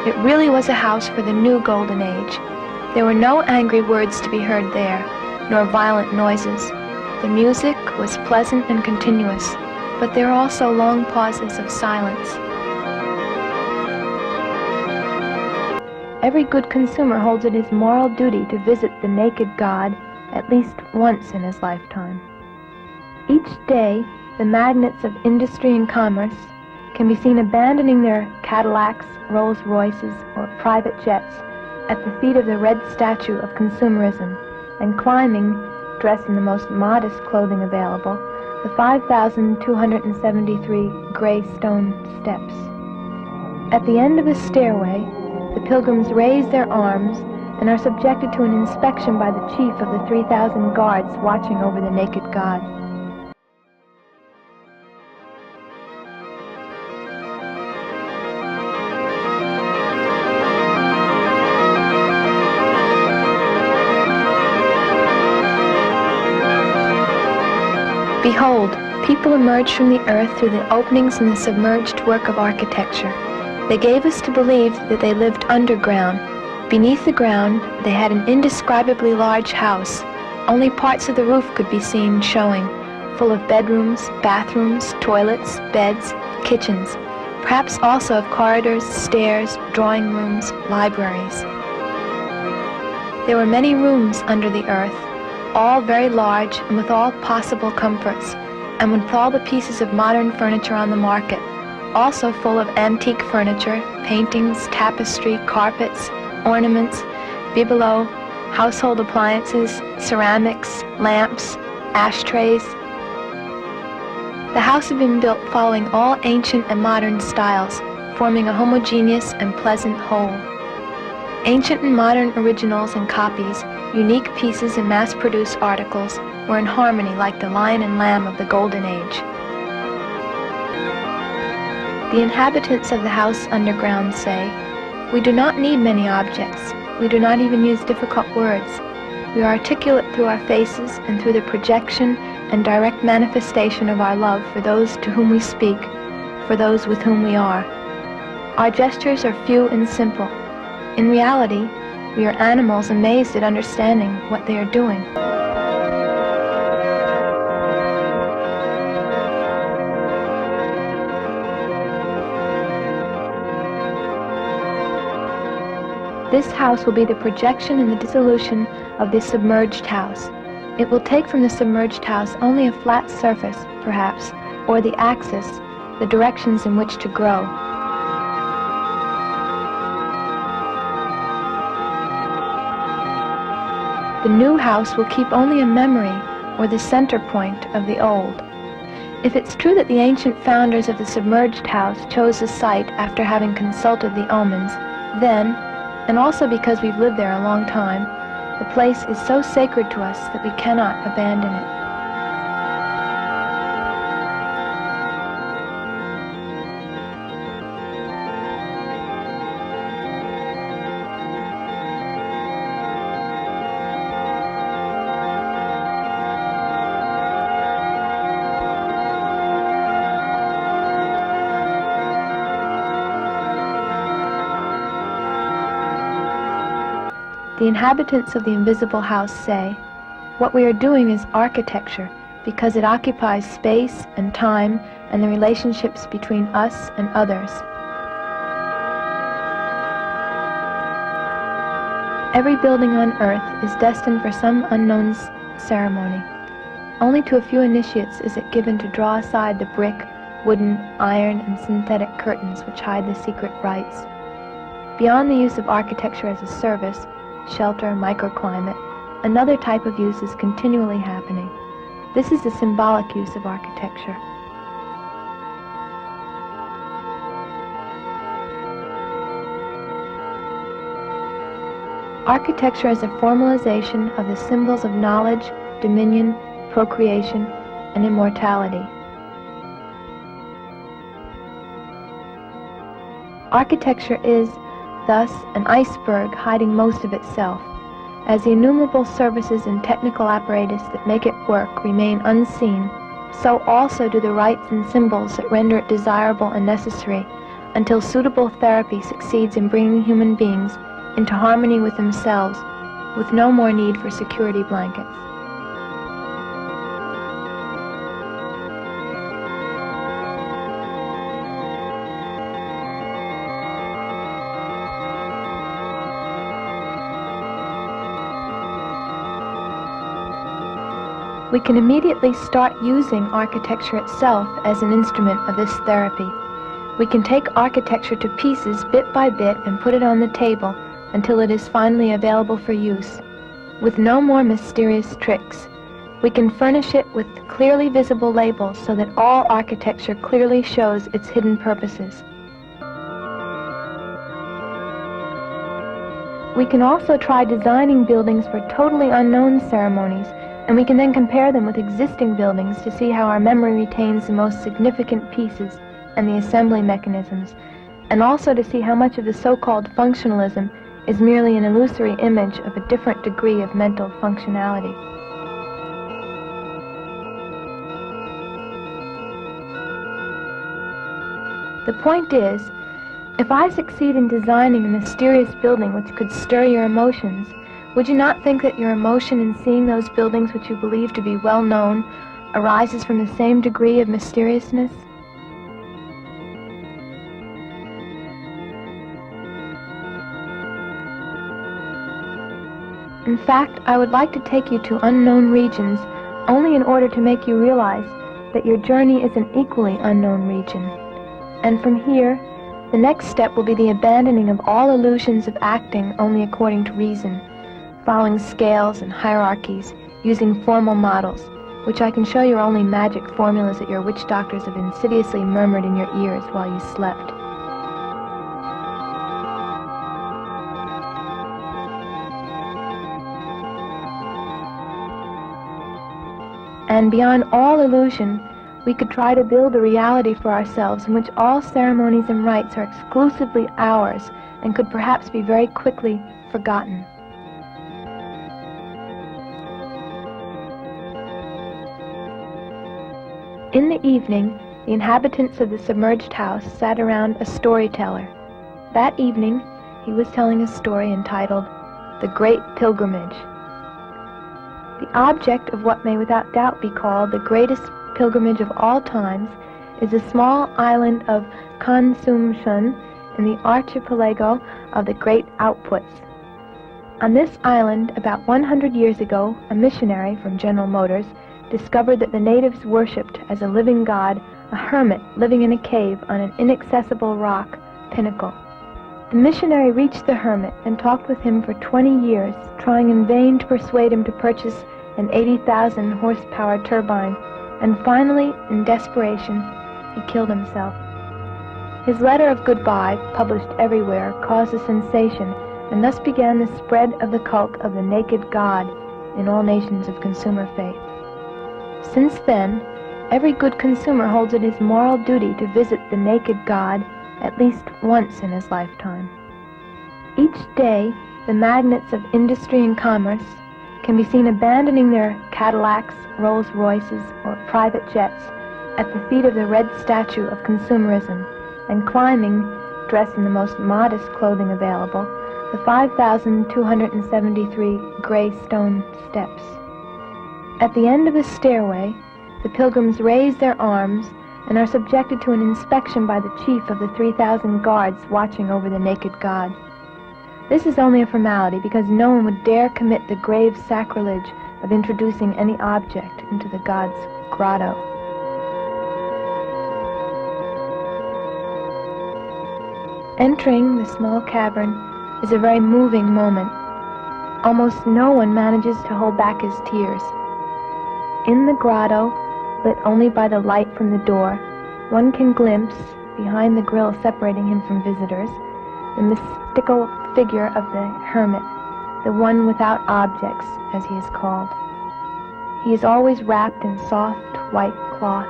It really was a house for the new golden age. There were no angry words to be heard there, nor violent noises. The music was pleasant and continuous, but there were also long pauses of silence. Every good consumer holds it his moral duty to visit the naked God at least once in his lifetime. Each day, the magnates of industry and commerce can be seen abandoning their Cadillacs, Rolls-Royces, or private jets at the feet of the red statue of consumerism and climbing, dressed in the most modest clothing available, the 5,273 gray stone steps. At the end of the stairway, the pilgrims raise their arms and are subjected to an inspection by the chief of the 3,000 guards watching over the naked God. Behold, people emerged from the earth through the openings in the submerged work of architecture. They gave us to believe that they lived underground. Beneath the ground, they had an indescribably large house. Only parts of the roof could be seen showing, full of bedrooms, bathrooms, toilets, beds, kitchens, perhaps also of corridors, stairs, drawing rooms, libraries. There were many rooms under the earth, all very large and with all possible comforts, and with all the pieces of modern furniture on the market, also full of antique furniture, paintings, tapestry, carpets, ornaments, bibelots, household appliances, ceramics, lamps, ashtrays. The house had been built following all ancient and modern styles, forming a homogeneous and pleasant whole. Ancient and modern originals and copies, unique pieces and mass-produced articles were in harmony like the lion and lamb of the Golden Age. The inhabitants of the house underground say, "We do not need many objects. We do not even use difficult words. We are articulate through our faces and through the projection and direct manifestation of our love for those to whom we speak, for those with whom we are. Our gestures are few and simple. In reality, we are animals amazed at understanding what they are doing." This house will be the projection and the dissolution of the submerged house. It will take from the submerged house only a flat surface, perhaps, or the axis, the directions in which to grow. The new house will keep only a memory or the center point of the old. If it's true that the ancient founders of the submerged house chose the site after having consulted the omens, then, and also because we've lived there a long time, the place is so sacred to us that we cannot abandon it. The inhabitants of the invisible house say, "What we are doing is architecture because it occupies space and time and the relationships between us and others." Every building on earth is destined for some unknown ceremony. Only to a few initiates is it given to draw aside the brick, wooden, iron, and synthetic curtains which hide the secret rites. Beyond the use of architecture as a service, shelter, microclimate, another type of use is continually happening. This is the symbolic use of architecture. Architecture is a formalization of the symbols of knowledge, dominion, procreation, and immortality. Architecture is, thus, an iceberg hiding most of itself. As the innumerable services and technical apparatus that make it work remain unseen, so also do the rites and symbols that render it desirable and necessary until suitable therapy succeeds in bringing human beings into harmony with themselves, with no more need for security blankets. We can immediately start using architecture itself as an instrument of this therapy. We can take architecture to pieces bit by bit and put it on the table until it is finally available for use. With no more mysterious tricks, we can furnish it with clearly visible labels so that all architecture clearly shows its hidden purposes. We can also try designing buildings for totally unknown ceremonies, and we can then compare them with existing buildings to see how our memory retains the most significant pieces and the assembly mechanisms, and also to see how much of the so-called functionalism is merely an illusory image of a different degree of mental functionality. The point is, if I succeed in designing a mysterious building which could stir your emotions, would you not think that your emotion in seeing those buildings which you believe to be well known arises from the same degree of mysteriousness? In fact, I would like to take you to unknown regions only in order to make you realize that your journey is an equally unknown region. And from here, the next step will be the abandoning of all illusions of acting only according to reason, following scales and hierarchies, using formal models, which I can show you are only magic formulas that your witch doctors have insidiously murmured in your ears while you slept. And beyond all illusion, we could try to build a reality for ourselves in which all ceremonies and rites are exclusively ours and could perhaps be very quickly forgotten. In the evening, the inhabitants of the submerged house sat around a storyteller. That evening, he was telling a story entitled The Great Pilgrimage. The object of what may without doubt be called the greatest pilgrimage of all times is a small island of Consumption in the archipelago of the Great Outputs. On this island, about 100 years ago, a missionary from General Motors discovered that the natives worshipped as a living god a hermit living in a cave on an inaccessible rock pinnacle. The missionary reached the hermit and talked with him for 20 years, trying in vain to persuade him to purchase an 80,000 horsepower turbine, and finally, in desperation, he killed himself. His letter of goodbye, published everywhere, caused a sensation, and thus began the spread of the cult of the naked god in all nations of consumer faith. Since then, every good consumer holds it his moral duty to visit the naked god at least once in his lifetime. Each day, the magnates of industry and commerce can be seen abandoning their Cadillacs, Rolls-Royces, or private jets at the feet of the red statue of consumerism and climbing, dressed in the most modest clothing available, the 5,273 gray stone steps. At the end of the stairway, the pilgrims raise their arms and are subjected to an inspection by the chief of the 3,000 guards watching over the naked god. This is only a formality because no one would dare commit the grave sacrilege of introducing any object into the god's grotto. Entering the small cavern is a very moving moment. Almost no one manages to hold back his tears. In the grotto, lit only by the light from the door, one can glimpse, behind the grill separating him from visitors, the mystical figure of the hermit, the one without objects, as he is called. He is always wrapped in soft white cloth.